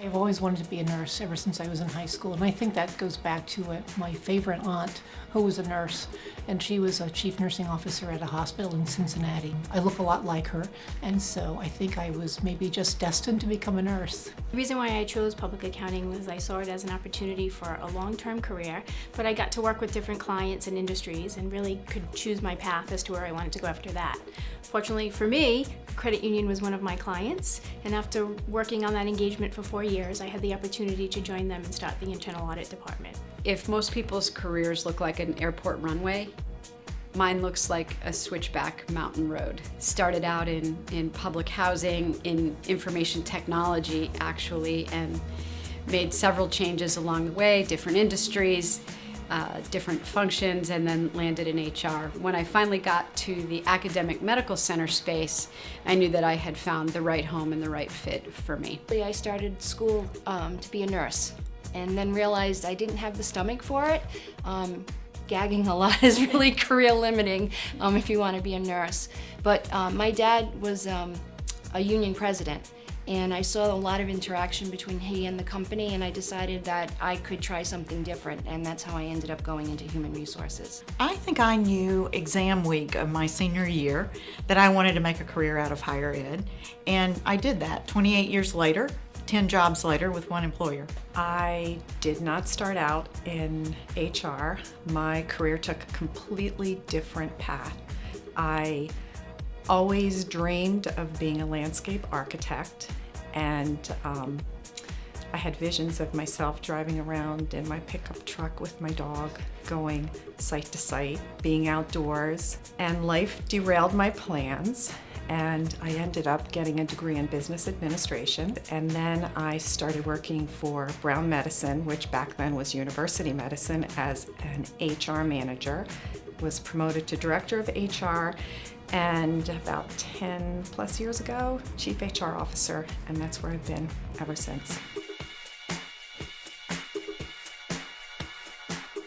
I've always wanted to be a nurse ever since I was in high school, and I think that goes back to my favorite aunt, who was a nurse, and she was a chief nursing officer at a hospital in Cincinnati. I look a lot like her, and so I think I was maybe just destined to become a nurse. The reason why I chose public accounting was I saw it as an opportunity for a long-term career, but I got to work with different clients and industries and really could choose my path as to where I wanted to go after that. Fortunately for me, credit union was one of my clients, and after working on that engagement for 4 years, I had the opportunity to join them and start the internal audit department. If most people's careers look like an airport runway, mine looks like a switchback mountain road. Started out in public housing, in information technology actually, and made several changes along the way, different industries, different functions, and then landed in HR. When I finally got to the academic medical center space, I knew that I had found the right home and the right fit for me. I started school to be a nurse, and then realized I didn't have the stomach for it. Gagging a lot is really career limiting if you want to be a nurse. But my dad was a union president, and I saw a lot of interaction between he and the company, and I decided that I could try something different, and that's how I ended up going into human resources. I think I knew exam week of my senior year that I wanted to make a career out of higher ed, and I did that 28 years later, 10 jobs later with one employer. I did not start out in HR. My career took a completely different path. I always dreamed of being a landscape architect, and I had visions of myself driving around in my pickup truck with my dog, going site to site, being outdoors, and life derailed my plans. And I ended up getting a degree in business administration, and then I started working for Brown Medicine, which back then was University Medicine, as an HR manager. Was promoted to director of HR, and about 10 plus years ago, chief HR officer, and that's where I've been ever since.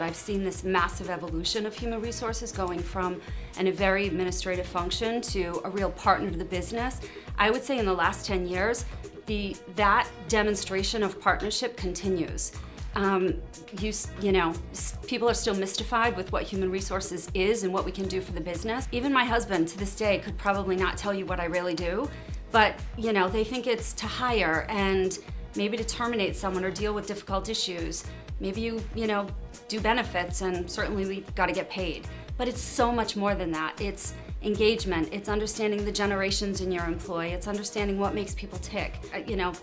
I've seen this massive evolution of human resources going from a very administrative function to a real partner to the business. I would say in the last 10 years, that demonstration of partnership continues. People are still mystified with what human resources is and what we can do for the business. Even my husband to this day could probably not tell you what I really do, but they think it's to hire and maybe to terminate someone or deal with difficult issues. Maybe you do benefits, and certainly we've got to get paid. But it's so much more than that. It's engagement, it's understanding the generations in your employ, it's understanding what makes people tick.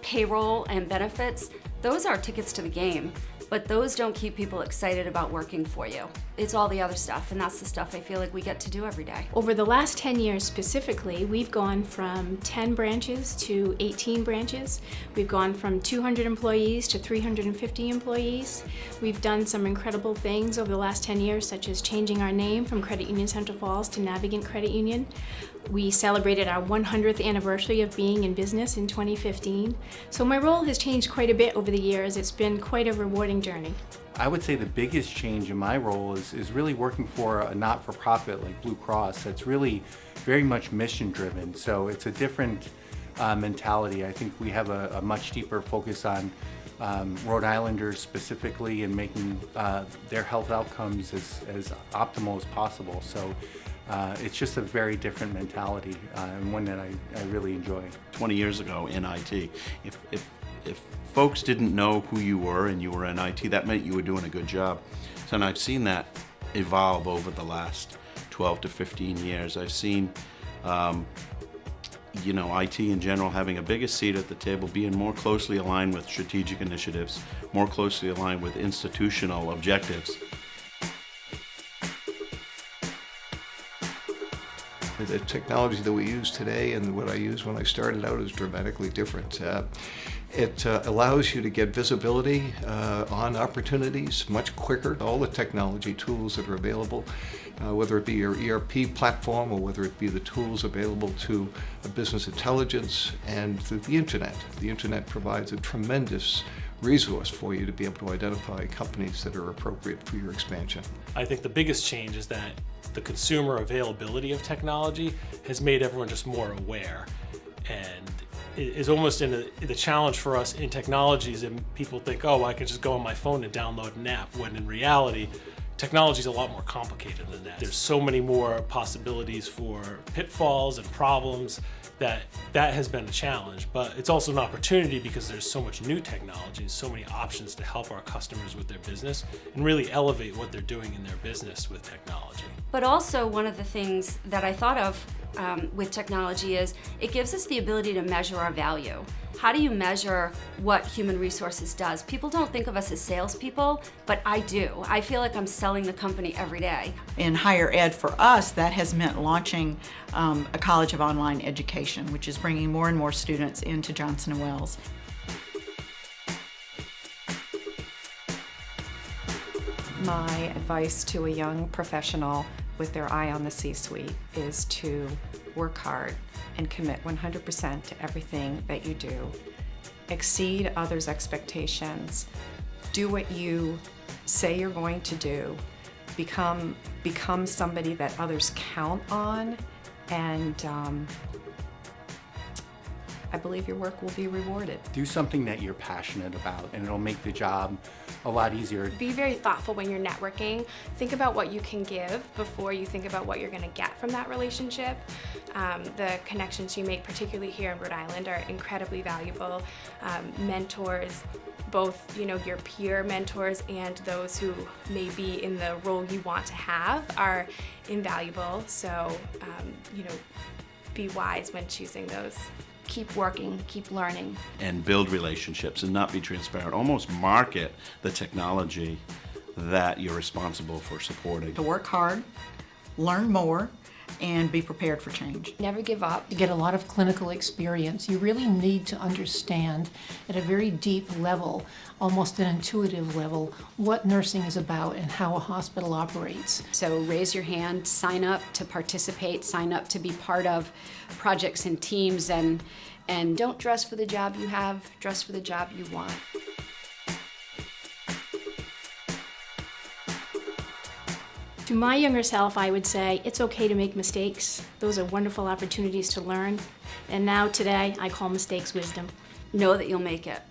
Payroll and benefits, those are tickets to the game, but those don't keep people excited about working for you. It's all the other stuff, and that's the stuff I feel like we get to do every day. Over the last 10 years specifically, we've gone from 10 branches to 18 branches. We've gone from 200 employees to 350 employees. We've done some incredible things over the last 10 years, such as changing our name from Credit Union Central Falls to Navigant Credit Union. We celebrated our 100th anniversary of being in business in 2015. So my role has changed quite a bit over the years. It's been quite a rewarding journey. I would say the biggest change in my role is really working for a not-for-profit like Blue Cross that's really very much mission-driven. So it's a different mentality. I think we have a much deeper focus on Rhode Islanders specifically and making their health outcomes as optimal as possible. So it's just a very different mentality and one that I really enjoy. 20 years ago in IT, if folks didn't know who you were and you were in IT, that meant you were doing a good job. So and I've seen that evolve over the last 12 to 15 years. I've seen IT in general having a bigger seat at the table, being more closely aligned with strategic initiatives, more closely aligned with institutional objectives. The technology that we use today and what I used when I started out is dramatically different. It allows you to get visibility on opportunities much quicker. All the technology tools that are available, whether it be your ERP platform or whether it be the tools available to business intelligence and through the internet. The internet provides a tremendous resource for you to be able to identify companies that are appropriate for your expansion. I think the biggest change is that the consumer availability of technology has made everyone just more aware, and is almost in the challenge for us in technologies, and people think, oh, I can just go on my phone and download an app, when in reality, technology is a lot more complicated than that. There's so many more possibilities for pitfalls and problems that has been a challenge, but it's also an opportunity because there's so much new technology and so many options to help our customers with their business and really elevate what they're doing in their business with technology. But also one of the things that I thought of with technology is it gives us the ability to measure our value. How do you measure what human resources does? People don't think of us as salespeople, but I do. I feel like I'm selling the company every day. In higher ed, for us, that has meant launching a College of Online Education, which is bringing more and more students into Johnson & Wales. My advice to a young professional with their eye on the C-suite is to work hard and commit 100% to everything that you do. Exceed others' expectations. Do what you say you're going to do. Become somebody that others count on, and I believe your work will be rewarded. Do something that you're passionate about, and it'll make the job a lot easier. Be very thoughtful when you're networking. Think about what you can give before you think about what you're going to get from that relationship. The connections you make, particularly here in Rhode Island, are incredibly valuable. Mentors, both your peer mentors and those who may be in the role you want to have, are invaluable. So be wise when choosing those. Keep working, keep learning. And build relationships and not be transparent. Almost market the technology that you're responsible for supporting. To work hard, learn more, and be prepared for change. Never give up. To get a lot of clinical experience, you really need to understand at a very deep level, almost an intuitive level, what nursing is about and how a hospital operates. So raise your hand, sign up to participate, sign up to be part of projects and teams, and Don't dress for the job you have, dress for the job you want. To my younger self, I would say it's okay to make mistakes. Those are wonderful opportunities to learn. And now today, I call mistakes wisdom. Know that you'll make it.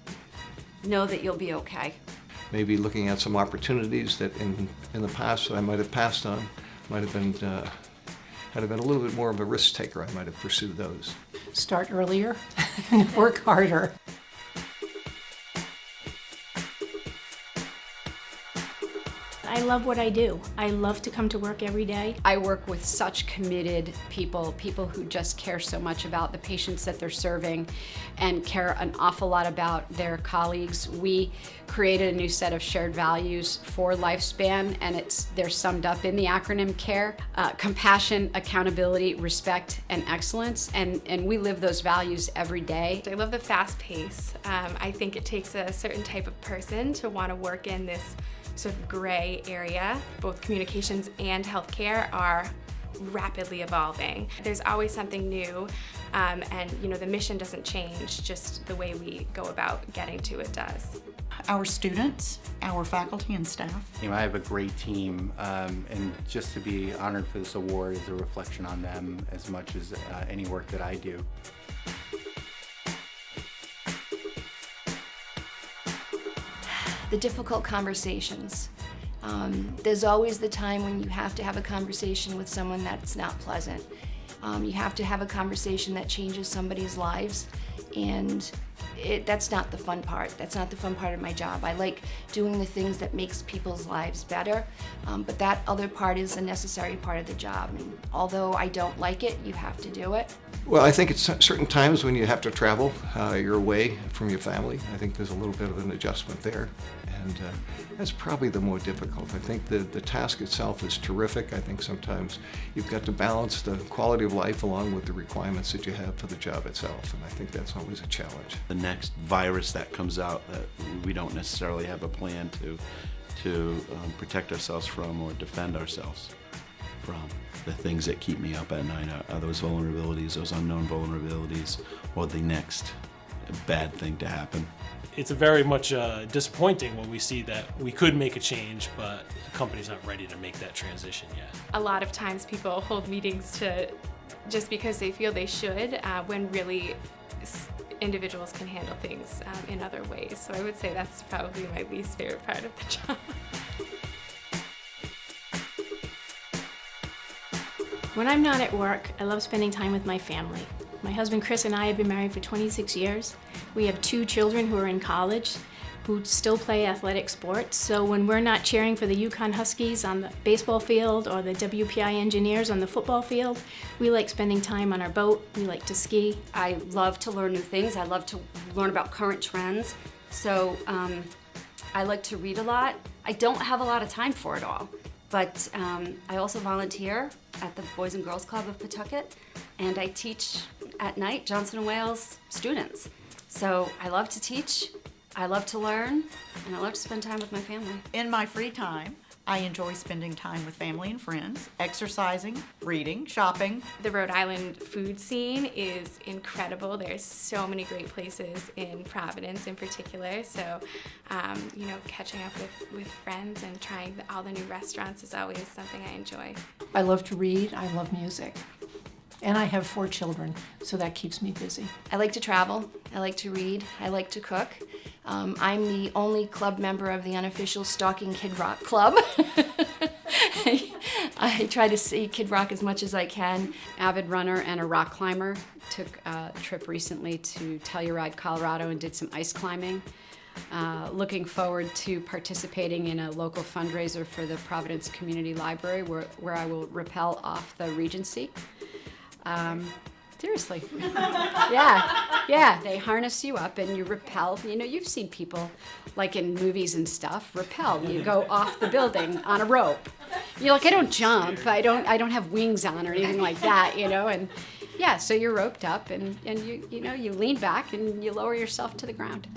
Know that you'll be okay. Maybe looking at some opportunities that in the past that I might have passed on, might have been, had I been a little bit more of a risk taker, I might have pursued those. Start earlier and work harder. I love what I do. I love to come to work every day. I work with such committed people who just care so much about the patients that they're serving and care an awful lot about their colleagues. We created a new set of shared values for Lifespan, and they're summed up in the acronym CARE: compassion, accountability, respect, and excellence. And we live those values every day. I love the fast pace. I think it takes a certain type of person to want to work in this sort of gray area. Both communications and healthcare are rapidly evolving. There's always something new, and the mission doesn't change, just the way we go about getting to it does. Our students, our faculty and staff. I have a great team, and just to be honored for this award is a reflection on them as much as any work that I do. The difficult conversations. There's always the time when you have to have a conversation with someone that's not pleasant. You have to have a conversation that changes somebody's lives, and that's not the fun part. That's not the fun part of my job. I like doing the things that makes people's lives better, but that other part is a necessary part of the job. And although I don't like it, you have to do it. Well, I think it's certain times when you have to travel, you're away from your family. I think there's a little bit of an adjustment there, and that's probably the more difficult. I think the task itself is terrific. I think sometimes you've got to balance the quality of life along with the requirements that you have for the job itself, and I think that's always a challenge. The next virus that comes out that we don't necessarily have a plan to protect ourselves from or defend ourselves from. The things that keep me up at night are those vulnerabilities, those unknown vulnerabilities, or the next bad thing to happen. It's very much disappointing when we see that we could make a change, but the company's not ready to make that transition yet. A lot of times people hold meetings just because they feel they should, when really individuals can handle things in other ways. So I would say that's probably my least favorite part of the job. When I'm not at work, I love spending time with my family. My husband Chris and I have been married for 26 years. We have 2 children who are in college, who still play athletic sports. So when we're not cheering for the Yukon Huskies on the baseball field or the WPI Engineers on the football field, we like spending time on our boat. We like to ski. I love to learn new things. I love to learn about current trends. So I like to read a lot. I don't have a lot of time for it all, but I also volunteer at the Boys and Girls Club of Pawtucket, and I teach at night Johnson & Wales students. So I love to teach, I love to learn, and I love to spend time with my family. In my free time, I enjoy spending time with family and friends, exercising, reading, shopping. The Rhode Island food scene is incredible. There's so many great places in Providence in particular. So, catching up with friends and trying all the new restaurants is always something I enjoy. I love to read, I love music. And I have 4 children, so that keeps me busy. I like to travel, I like to read, I like to cook. I'm the only club member of the unofficial Stalking Kid Rock Club. I try to see Kid Rock as much as I can. Avid runner and a rock climber. Took a trip recently to Telluride, Colorado, and did some ice climbing. Looking forward to participating in a local fundraiser for the Providence Community Library where I will rappel off the Regency. Seriously. Yeah, they harness you up and you rappel. You know, you've seen people, like in movies and stuff, rappel. You go off the building on a rope. You're like, I don't jump, I don't have wings on or anything like that, and yeah, so you're roped up and you lean back and you lower yourself to the ground.